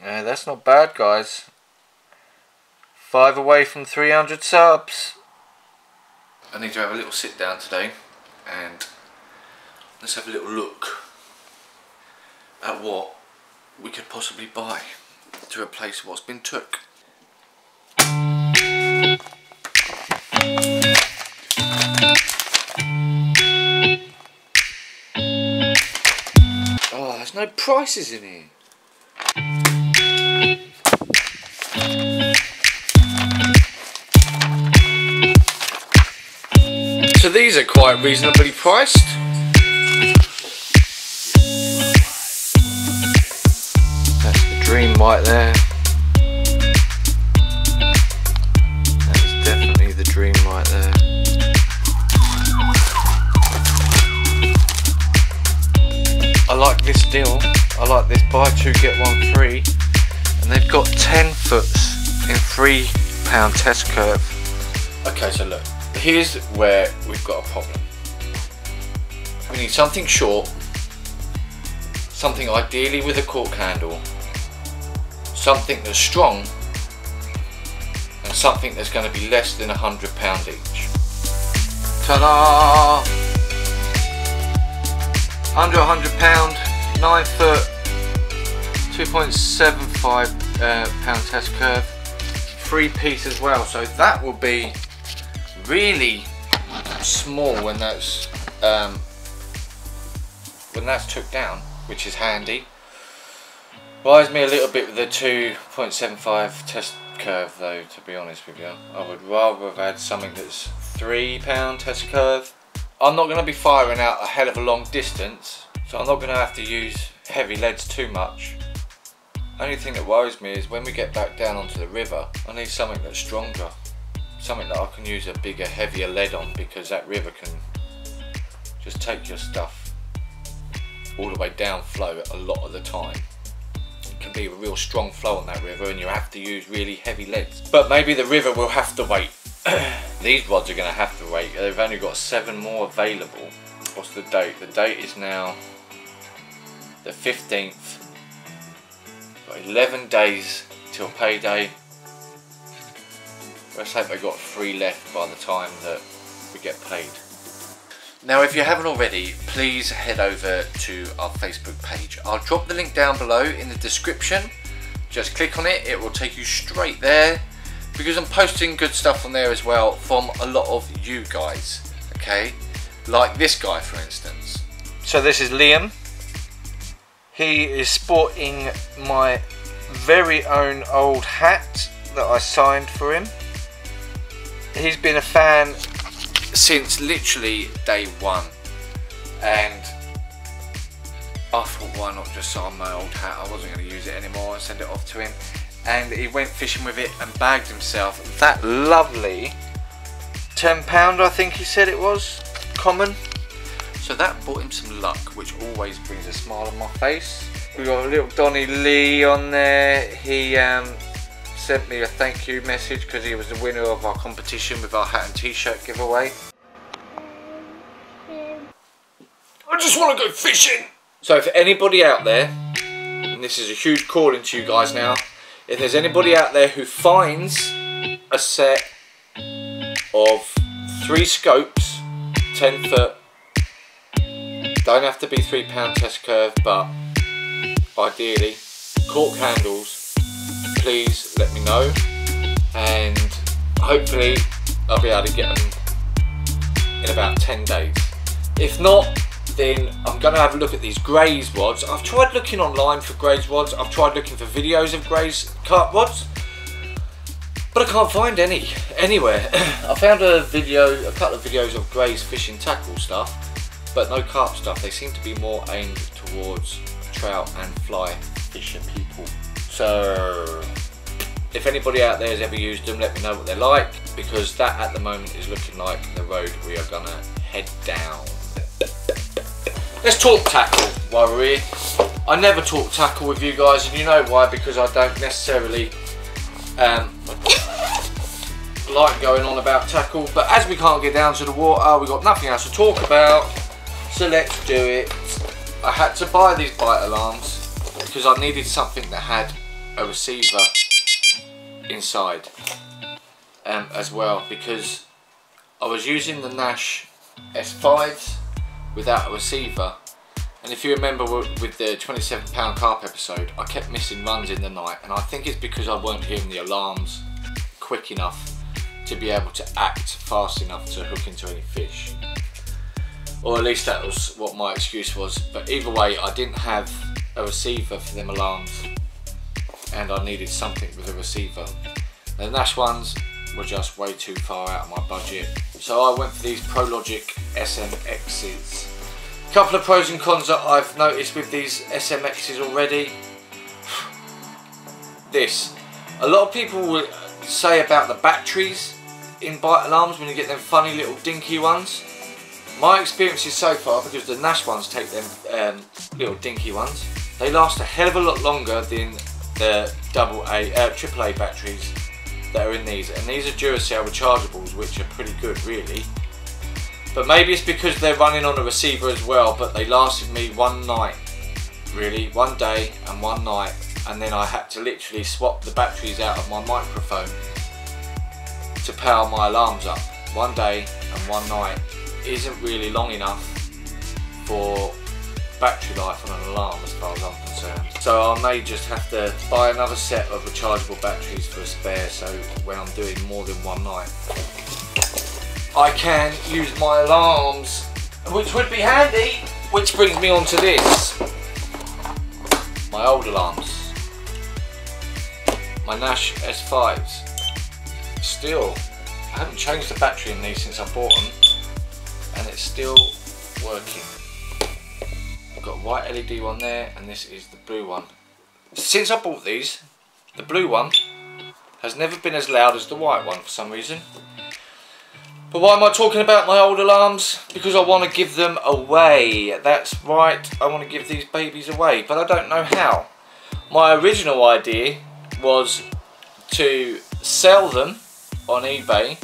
Yeah, that's not bad, guys. 5 away from 300 subs. I need to have a little sit down today and let's have a little look at what we could possibly buy to replace what's been took. Oh, there's no prices in here. So these are quite reasonably priced. That's the Dream right there. That is definitely the Dream right there. I like this deal. I like this buy two get one free, and they've got 10 foots in £3 test curve. Okay, so look. Here's where we've got a problem. We need something short, something ideally with a cork handle, something that's strong, and something that's going to be less than £100 each. Ta-da! Under £100, 9 foot, 2.75 pound test curve, 3-piece as well. So that will be really small when that's took down, which is handy. Worries me a little bit with the 2.75 test curve though, to be honest with you. I would rather have had something that's £3 test curve. I'm not going to be firing out a hell of a long distance, so I'm not going to have to use heavy leads too much. Only thing that worries me is when we get back down onto the river, I need something that's stronger. Something that I can use a bigger, heavier lead on, because that river can just take your stuff all the way down flow a lot of the time. It can be a real strong flow on that river and you have to use really heavy leads. But maybe the river will have to wait. These rods are going to have to wait. They've only got 7 more available. What's the date? The date is now the 15th. Got 11 days till payday. Let's hope they've got 3 left by the time that we get paid. Now, if you haven't already, please head over to our Facebook page. I'll drop the link down below in the description. Just click on it, it will take you straight there, because I'm posting good stuff on there as well from a lot of you guys, okay? Like this guy, for instance. So this is Liam. He is sporting my very own old hat that I signed for him. He's been a fan since literally day one, and I thought, why not just sign my old hat? I wasn't going to use it anymore and send it off to him, and he went fishing with it and bagged himself that lovely £10, I think he said it was, common. So that brought him some luck, which always brings a smile on my face. We got a little Donny Lee on there. He sent me a thank you message because he was the winner of our competition with our hat and t-shirt giveaway. I just want to go fishing! So if anybody out there, and this is a huge calling to you guys now, if there's anybody out there who finds a set of 3 scopes, 10 foot, don't have to be £3 test curve, but ideally cork handles, please let me know, and hopefully I'll be able to get them in about 10 days. If not, then I'm going to have a look at these Grays rods. I've tried looking online for Grays rods, I've tried looking for videos of Grays carp rods, but I can't find any anywhere. I found a couple of videos of Grays fishing tackle stuff, but no carp stuff. They seem to be more aimed towards trout and fly fisher people. So if anybody out there has ever used them, let me know what they're like, because that at the moment is looking like the road we are gonna head down. Let's talk tackle while we're here. I never talk tackle with you guys, and you know why, because I don't necessarily like going on about tackle, but as we can't get down to the water, we've got nothing else to talk about, so let's do it. I had to buy these bite alarms because I needed something that had a receiver inside as well, because I was using the Nash S5s without a receiver, and if you remember with the 27-pound carp episode, I kept missing runs in the night, and I think it's because I weren't hearing the alarms quick enough to be able to act fast enough to hook into any fish, or at least that was what my excuse was. But either way, I didn't have a receiver for them alarms, and I needed something with a receiver. The Nash ones were just way too far out of my budget, so I went for these ProLogic SMXs. A couple of pros and cons that I've noticed with these SMXs already. A lot of people will say about the batteries in bite alarms when you get them funny little dinky ones. My experiences so far, because the Nash ones take them little dinky ones, they last a hell of a lot longer than the AAA batteries that are in these, and these are Duracell rechargeables, which are pretty good really. But maybe it's because they're running on a receiver as well, but they lasted me one night, really, one day and one night, and then I had to literally swap the batteries out of my microphone to power my alarms up. One day and one night isn't really long enough for battery life on an alarm as far as I'm concerned. So I may just have to buy another set of rechargeable batteries for a spare, so when I'm doing more than one night, I can use my alarms, which would be handy. Which brings me on to this. My old alarms. My Nash S5s. Still, I haven't changed the battery in these since I bought them, and it's still working. I've got a white LED one there, and this is the blue one. Since I bought these, the blue one has never been as loud as the white one for some reason. But why am I talking about my old alarms? Because I want to give them away. That's right, I want to give these babies away, but I don't know how. My original idea was to sell them on eBay,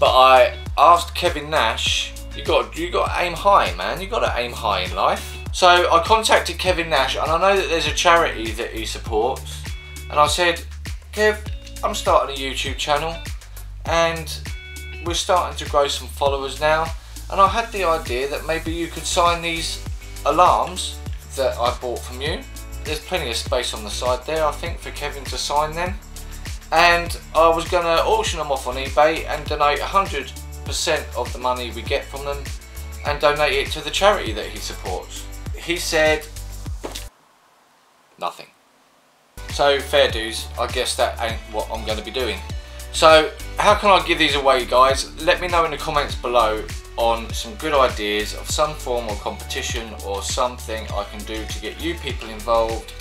but I asked Kevin Nash, you got to aim high, man. You got to aim high in life. So I contacted Kevin Nash, and I know that there's a charity that he supports, and I said, Kev, I'm starting a YouTube channel, and we're starting to grow some followers now, and I had the idea that maybe you could sign these alarms that I bought from you. There's plenty of space on the side there, I think, for Kevin to sign them, and I was going to auction them off on eBay and donate 100% of the money we get from them and donate it to the charity that he supports. He said nothing. So fair dues, I guess that ain't what I'm going to be doing. So how can I give these away, guys? Let me know in the comments below on some good ideas of some form of competition or something I can do to get you people involved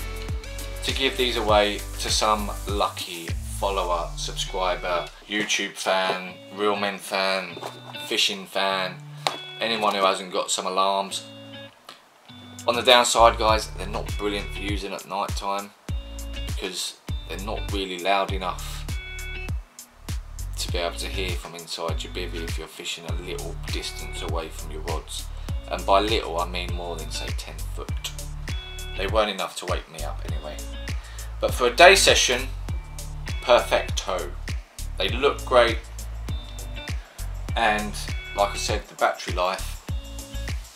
to give these away to some lucky follower, subscriber, YouTube fan, Real Men fan, fishing fan, anyone who hasn't got some alarms. On the downside, guys, they're not brilliant for using at night time because they're not really loud enough to be able to hear from inside your bivvy if you're fishing a little distance away from your rods. And by little I mean more than, say, 10 foot. They weren't enough to wake me up anyway. But for a day session, perfecto. They look great, and like I said, the battery life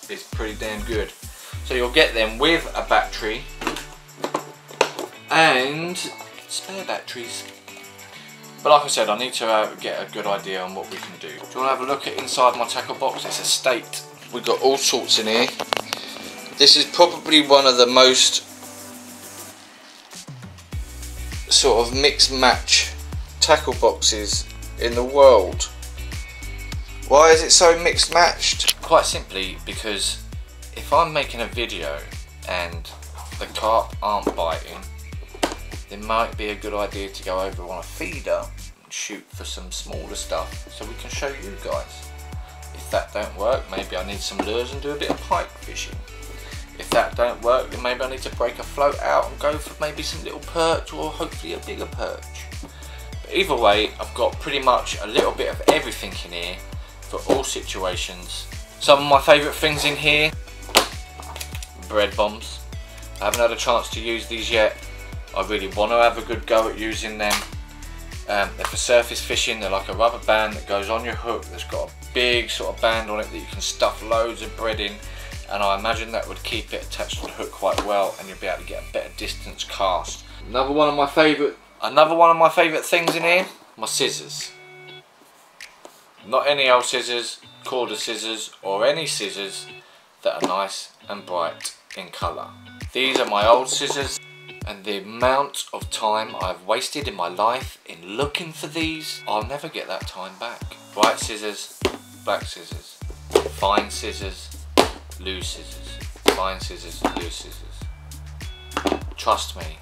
is pretty damn good. So you'll get them with a battery and spare batteries. But like I said, I need to get a good idea on what we can do. Do you want to have a look at inside my tackle box? It's a state. We've got all sorts in here. This is probably one of the most sort of mix match tackle boxes in the world. Why is it so mixed matched? Quite simply because if I'm making a video and the carp aren't biting, it might be a good idea to go over on a feeder and shoot for some smaller stuff so we can show you guys. If that don't work, maybe I need some lures and do a bit of pike fishing. If that don't work, then maybe I need to break a float out and go for maybe some little perch or hopefully a bigger perch. But either way, I've got pretty much a little bit of everything in here for all situations. Some of my favourite things in here: bread bombs. I haven't had a chance to use these yet. I really want to have a good go at using them. They're for surface fishing. They're like a rubber band that goes on your hook that's got a big sort of band on it that you can stuff loads of bread in, and I imagine that would keep it attached to the hook quite well, and you'll be able to get a better distance cast. Another one of my favourite things in here, my scissors. Not any old scissors, corded scissors, or any scissors that are nice and bright in colour. These are my old scissors, and the amount of time I've wasted in my life in looking for these, I'll never get that time back. Bright scissors, black scissors, fine scissors, loose scissors, fine scissors, loose scissors. Trust me,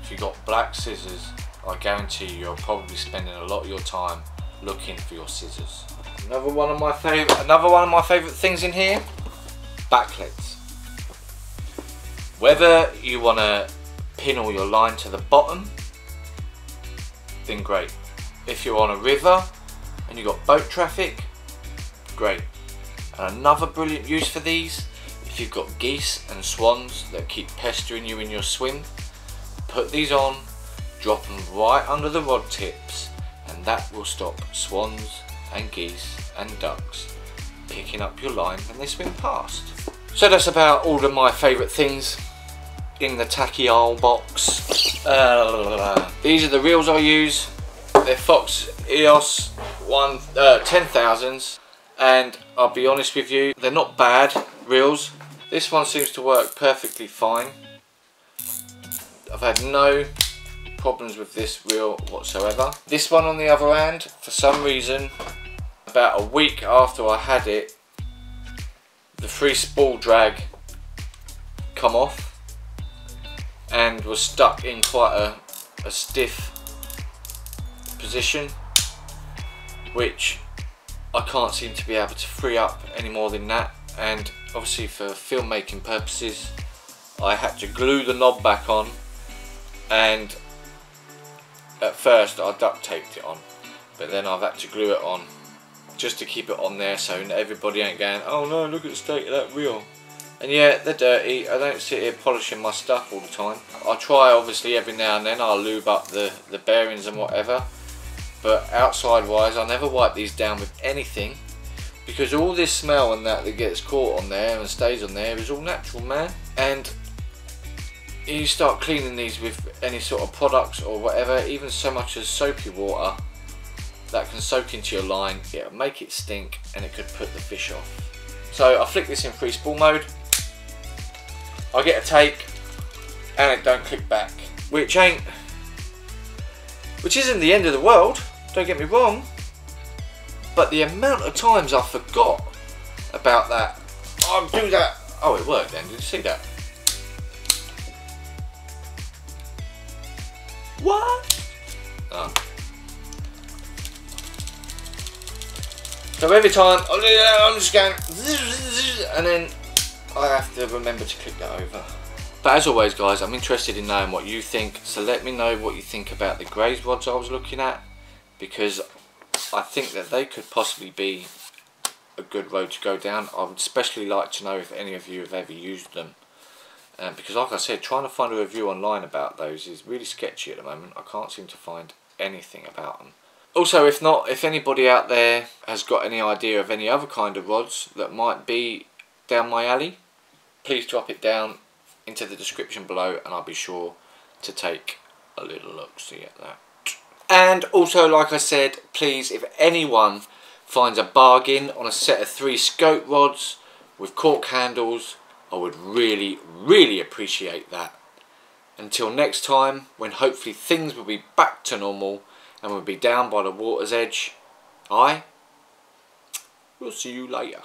if you've got black scissors, I guarantee you're probably spending a lot of your time looking for your scissors. Another one of my favourite things in here, backlets. Whether you want to pin all your line to the bottom, then great. If you're on a river and you've got boat traffic, great. And another brilliant use for these, if you've got geese and swans that keep pestering you in your swim, put these on, drop them right under the rod tips, and that will stop swans and geese and ducks picking up your line when they swim past. So that's about all of my favourite things in the tacky old box. These are the reels I use. They're Fox EOS 10,000s, and I'll be honest with you, they're not bad reels. This one seems to work perfectly fine. I've had no problems with this reel whatsoever. This one on the other hand, for some reason, about a week after I had it, the free spool drag come off and was stuck in quite a stiff position, which I can't seem to be able to free up any more than that. And obviously for filmmaking purposes, I had to glue the knob back on, and at first I duct taped it on, but then I've had to glue it on just to keep it on there so everybody ain't going, oh no, look at the state of that reel. And yeah, they're dirty. I don't sit here polishing my stuff all the time. I try obviously every now and then, I'll lube up the bearings and whatever, but outside wise I never wipe these down with anything, because all this smell and that gets caught on there and stays on there is all natural, man. And you start cleaning these with any sort of products or whatever, even so much as soapy water, that can soak into your line, it'll make it stink and it could put the fish off. So I flick this in free spool mode, I get a take and it don't click back, which isn't the end of the world, don't get me wrong, but the amount of times I forgot about that. I'll do that. Oh, it worked then, did you see that? What? Oh. So every time I'm just going, and then I have to remember to click that over. But as always guys, I'm interested in knowing what you think, so let me know what you think about the graze rods I was looking at, because I think that they could possibly be a good road to go down. I would especially like to know if any of you have ever used them, because like I said, trying to find a review online about those is really sketchy at the moment. I can't seem to find anything about them. Also, if anybody out there has got any idea of any other kind of rods that might be down my alley, please drop it down into the description below and I'll be sure to take a little look see at that. And also, like I said, please, if anyone finds a bargain on a set of 3 scope rods with cork handles, I would really, really appreciate that. Until next time, when hopefully things will be back to normal and we'll be down by the water's edge, I will see you later.